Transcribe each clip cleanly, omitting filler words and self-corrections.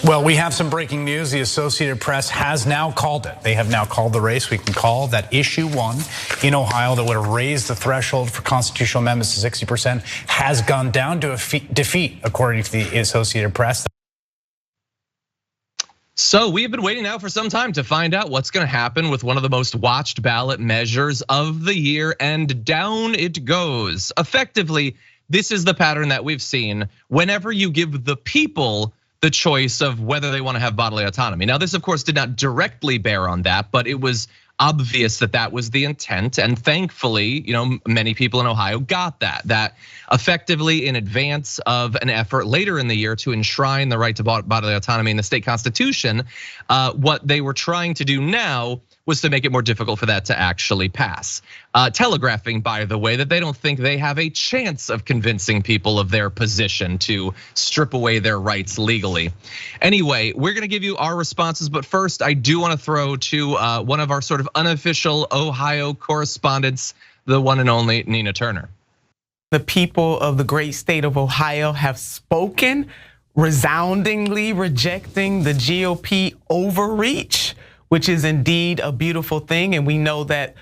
Well, we have some breaking news. The Associated Press has now called it. They have now called the race. We can call that issue 1 in Ohio that would have raised the threshold for constitutional amendments to 60% has gone down to a defeat, according to the Associated Press. So we have been waiting now for some time to find out what's going to happen with one of the most watched ballot measures of the year, and down it goes. Effectively, this is the pattern that we've seen whenever you give the people the choice of whether they want to have bodily autonomy. Now, this of course did not directly bear on that, but it was obvious that that was the intent. And thankfully, many people in Ohio got that effectively in advance of an effort later in the year to enshrine the right to bodily autonomy in the state constitution. What they were trying to do now was to make it more difficult for that to actually pass. Telegraphing, by the way, that they don't think they have a chance of convincing people of their position to strip away their rights legally. Anyway, we're gonna give you our responses, but first I do wanna throw to one of our sort of unofficial Ohio correspondents, the one and only Nina Turner. The people of the great state of Ohio have spoken, resoundingly rejecting the GOP overreach, which is indeed a beautiful thing. And we know that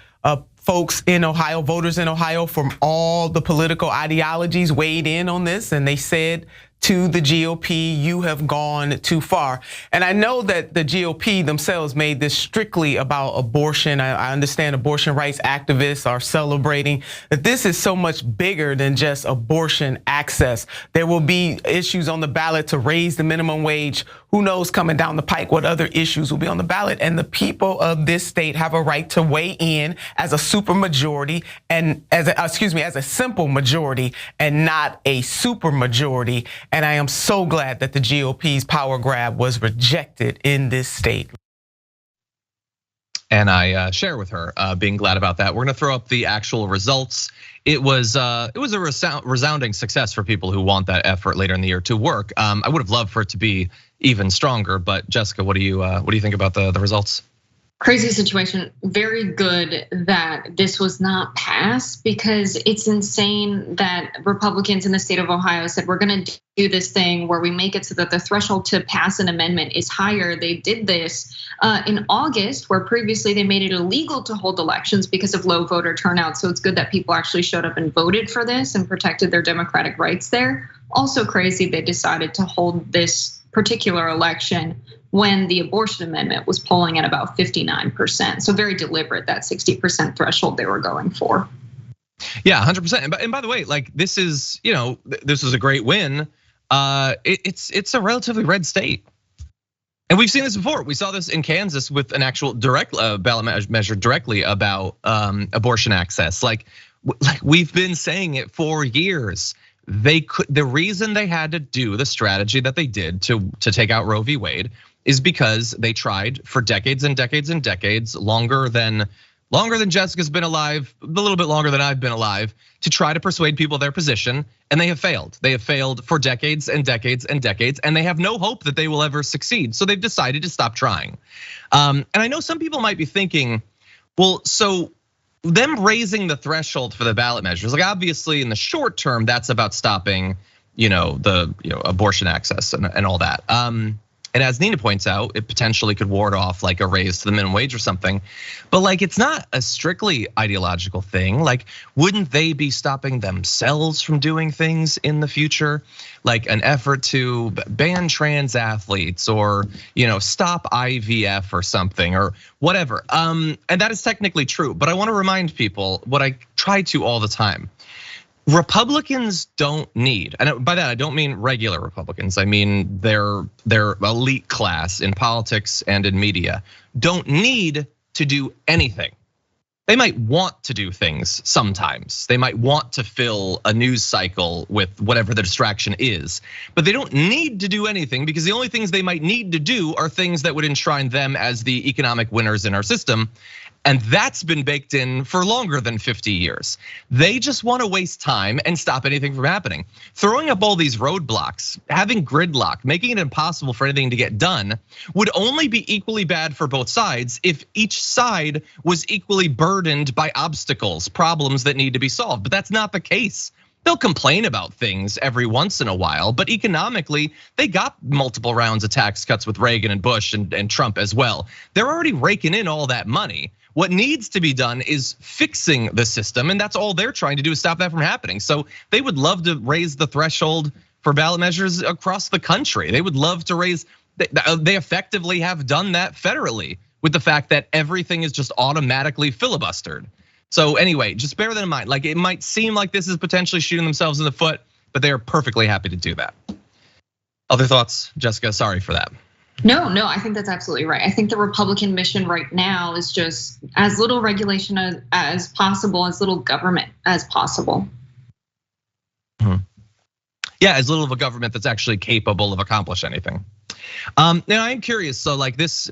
folks in Ohio, voters in Ohio from all the political ideologies weighed in on this, and they said to the GOP, you have gone too far. And I know that the GOP themselves made this strictly about abortion. I understand abortion rights activists are celebrating that this is so much bigger than just abortion access. There will be issues on the ballot to raise the minimum wage. Who knows coming down the pike what other issues will be on the ballot. And the people of this state have a right to weigh in as a super majority and as a simple majority and not a super majority. And I am so glad that the GOP's power grab was rejected in this state. And I share with her being glad about that. We're gonna throw up the actual results. It was a resounding success for people who want that effort later in the year to work. I would have loved for it to be even stronger, but Jessica, what do you think about the results? Crazy situation. Very good that this was not passed, because it's insane that Republicans in the state of Ohio said, we're gonna do this thing where we make it so that the threshold to pass an amendment is higher. They did this in August, where previously they made it illegal to hold elections because of low voter turnout. So it's good that people actually showed up and voted for this and protected their democratic rights there. Also crazy they decided to hold this particular election when the abortion amendment was polling at about 59%. So very deliberate, that 60% threshold they were going for. Yeah, 100%. And by the way, like this is a great win. It's a relatively red state. And we've seen this before. We saw this in Kansas with an actual direct ballot measure directly about abortion access. Like we've been saying it for years. The reason they had to do the strategy that they did to take out Roe v. Wade is because they tried for decades and decades and decades, longer than Jessica's been alive, a little bit longer than I've been alive, to try to persuade people of their position, and they have failed. They have failed for decades and decades and decades, and they have no hope that they will ever succeed. So they've decided to stop trying. And I know some people might be thinking, well, so them raising the threshold for the ballot measures, like obviously in the short term, that's about stopping, the abortion access and all that. And as Nina points out, it potentially could ward off like a raise to the minimum wage or something. But like, it's not a strictly ideological thing. Like, wouldn't they be stopping themselves from doing things in the future? Like an effort to ban trans athletes or, stop IVF or something or whatever. And that is technically true. But I want to remind people what I try to all the time. Republicans don't need, and by that I don't mean regular Republicans, I mean their elite class in politics and in media, don't need to do anything. They might want to do things sometimes. They might want to fill a news cycle with whatever the distraction is, but they don't need to do anything, because the only things they might need to do are things that would enshrine them as the economic winners in our system. And that's been baked in for longer than 50 years. They just want to waste time and stop anything from happening. Throwing up all these roadblocks, having gridlock, making it impossible for anything to get done would only be equally bad for both sides if each side was equally burdened by obstacles, problems that need to be solved. But that's not the case. They'll complain about things every once in a while, but economically, they got multiple rounds of tax cuts with Reagan and Bush and Trump as well. They're already raking in all that money. What needs to be done is fixing the system, and that's all they're trying to do is stop that from happening. So they would love to raise the threshold for ballot measures across the country. They would love to raise, they effectively have done that federally with the fact that everything is just automatically filibustered. So anyway, just bear that in mind. Like, it might seem like this is potentially shooting themselves in the foot, but they are perfectly happy to do that. Other thoughts, Jessica? Sorry for that. No, I think that's absolutely right. I think the Republican mission right now is just as little regulation as possible, as little government as possible. Yeah, as little of a government that's actually capable of accomplishing anything. Now I'm curious, so like this,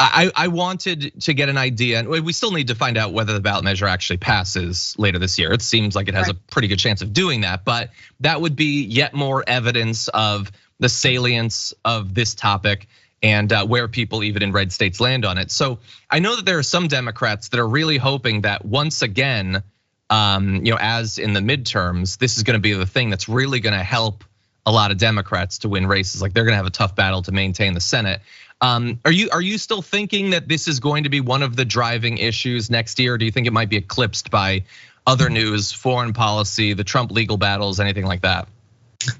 I wanted to get an idea, and we still need to find out whether the ballot measure actually passes later this year. It seems like it has a pretty good chance of doing that, but that would be yet more evidence of the salience of this topic and where people even in red states land on it. So I know that there are some Democrats that are really hoping that once again, as in the midterms, this is gonna be the thing that's really gonna help a lot of Democrats to win races. Like, they're gonna have a tough battle to maintain the Senate. Are you still thinking that this is going to be one of the driving issues next year? Or do you think it might be eclipsed by other news, foreign policy, the Trump legal battles, anything like that?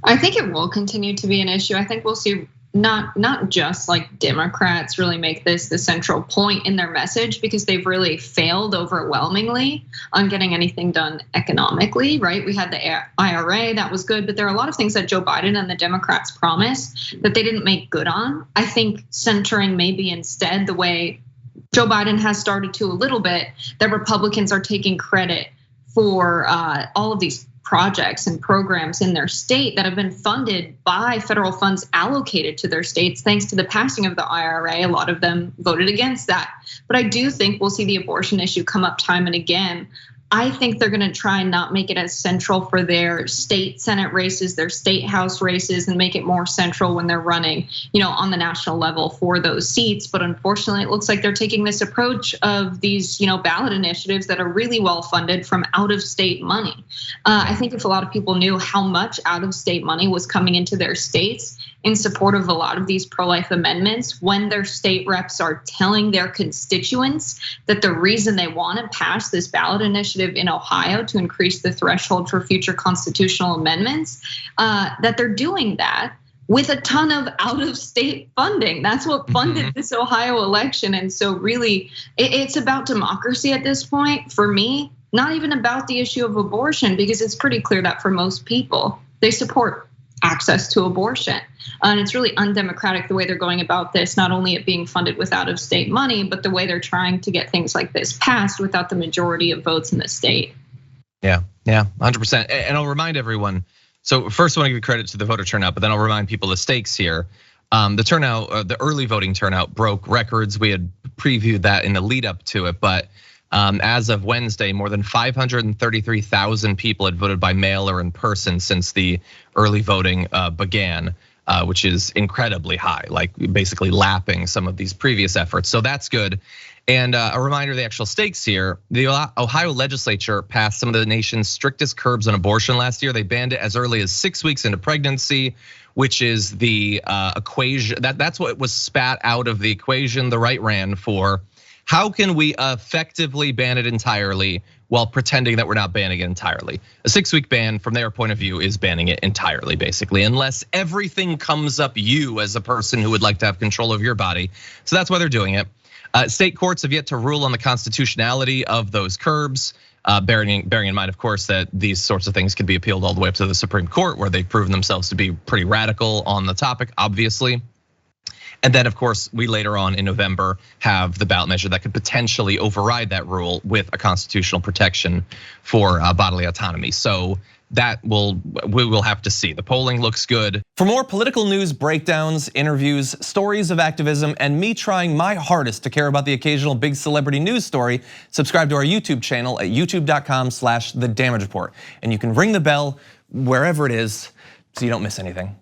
I think it will continue to be an issue. I think we'll see not just like Democrats really make this the central point in their message, because they've really failed overwhelmingly on getting anything done economically, right? We had the IRA, that was good, but there are a lot of things that Joe Biden and the Democrats promised that they didn't make good on. I think centering maybe instead the way Joe Biden has started to a little bit, that Republicans are taking credit for all of these projects and programs in their state that have been funded by federal funds allocated to their states. Thanks to the passing of the IRA, a lot of them voted against that. But I do think we'll see the abortion issue come up time and again. I think they're gonna try and not make it as central for their state Senate races, their state House races, and make it more central when they're running, on the national level for those seats. But unfortunately, it looks like they're taking this approach of these, ballot initiatives that are really well funded from out of state money. I think if a lot of people knew how much out of state money was coming into their states in support of a lot of these pro-life amendments, when their state reps are telling their constituents that the reason they want to pass this ballot initiative in Ohio to increase the threshold for future constitutional amendments, that they're doing that with a ton of out-of-state funding. That's what funded this Ohio election. And so really, it's about democracy at this point for me, not even about the issue of abortion, because it's pretty clear that for most people, they support access to abortion. And it's really undemocratic the way they're going about this, not only it being funded with out-of-state money, but the way they're trying to get things like this passed without the majority of votes in the state. Yeah, 100%. And I'll remind everyone, so first I want to give credit to the voter turnout, but then I'll remind people the stakes here. The turnout, the early voting turnout broke records. We had previewed that in the lead up to it, but as of Wednesday, more than 533,000 people had voted by mail or in person since the early voting began, which is incredibly high, like basically lapping some of these previous efforts. So that's good. And a reminder of the actual stakes here, the Ohio legislature passed some of the nation's strictest curbs on abortion last year. They banned it as early as 6 weeks into pregnancy, which is the equation, that's what was spat out of the equation the right ran for. How can we effectively ban it entirely while pretending that we're not banning it entirely? A 6-week ban from their point of view is banning it entirely, basically, unless everything comes up you as a person who would like to have control of your body. So that's why they're doing it. State courts have yet to rule on the constitutionality of those curbs. Bearing in mind, of course, that these sorts of things can be appealed all the way up to the Supreme Court, where they've proven themselves to be pretty radical on the topic, obviously. And then, of course, we later on in November have the ballot measure that could potentially override that rule with a constitutional protection for bodily autonomy. So that we will have to see. The polling looks good. For more political news breakdowns, interviews, stories of activism, and me trying my hardest to care about the occasional big celebrity news story, subscribe to our YouTube channel at youtube.com/The Damage Report. And you can ring the bell wherever it is so you don't miss anything.